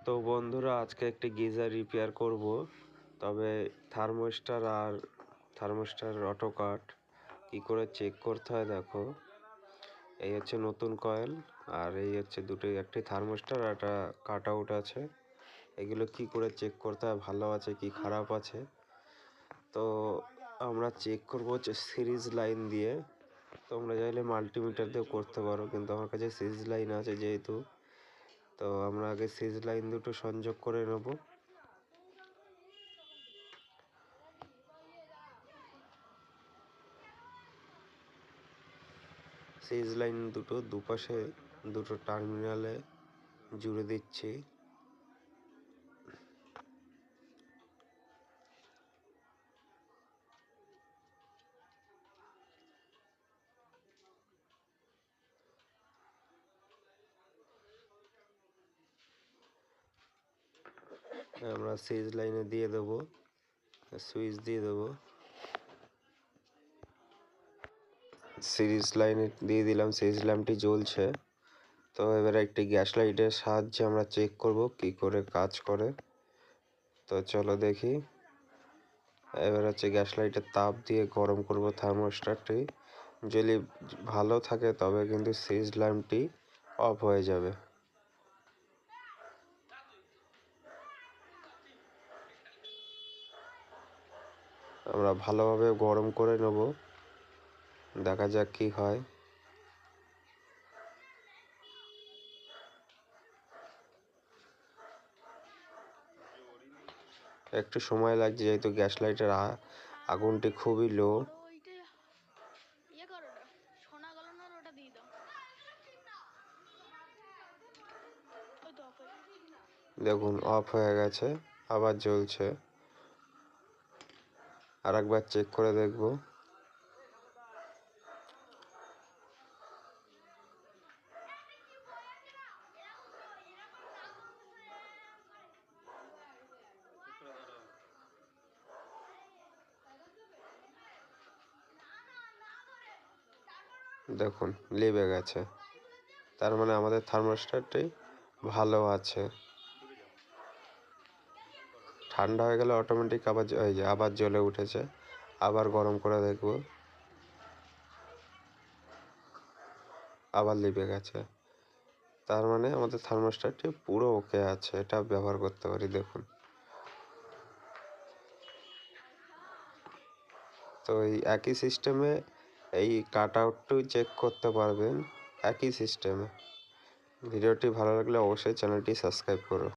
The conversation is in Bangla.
তো বন্ধুরা, আজকে একটি গিজার রিপেয়ার করব। তবে থার্মোস্টার অটো কাট কি করে চেক করতে হয় দেখো। এই হচ্ছে নতুন কয়েল, আর এই হচ্ছে একটি থার্মোস্টার আর একটা কাট আউট আছে। এগুলো কি করে চেক করতে হয়, ভালো আছে কি খারাপ আছে। তো আমরা চেক করব হচ্ছে সিরিজ লাইন দিয়ে। তোমরা চাইলে মাল্টিমিটার দিয়েও করতে পারো, কিন্তু আমার কাছে সিরিজ লাইন আছে যেহেতু, তো আমরা আগে সিরিজ লাইন দুটো সংযোগ করে নেব। সিরিজ লাইন দুটো দুপাশে দুটো টার্মিনালে জুড়ে দিচ্ছি। আমরা সিরিজ লাইনে দিয়ে দেব, সুইচ দিয়ে দেব। সিরিজ লাইনে দিয়ে দিলাম, সিরিজ ল্যাম্পটি জ্বলছে। তো এবারে একটি গ্যাস লাইটের সাহায্যে আমরা চেক করব কি করে কাজ করে। তো চলো দেখি। এবার হচ্ছে গ্যাস লাইটের তাপ দিয়ে গরম করব থার্মোস্টারটি। যদি ভালো থাকে তবে কিন্তু সিরিজ ল্যাম্পটি অফ হয়ে যাবে। আমরা ভালোভাবে গরম করে নেব, দেখা যাক কি হয়। একটু সময় লাগছে যেহেতু গ্যাস লাইটের আগুনটি খুবই লো। দেখুন অফ হয়ে গেছে, আবার জ্বলছে। আর একবার চেক করে দেখব। দেখুন লিভে গেছে, তার মানে আমাদের থার্মোস্টারটি ভালো আছে। ঠান্ডা হয়ে গেলে অটোমেটিক আবার জ্বলে উঠেছে। আবার গরম করে দেখব, আবার লিভে গেছে। তার মানে আমাদের থার্মোস্টারটি পুরো ওকে আছে, এটা ব্যবহার করতে পারি। দেখুন, তো এই একই সিস্টেমে এই কাট আউটটাও চেক করতে পারবেন, একই সিস্টেমে। ভিডিওটি ভালো লাগলে অবশ্যই চ্যানেলটি সাবস্ক্রাইব করো।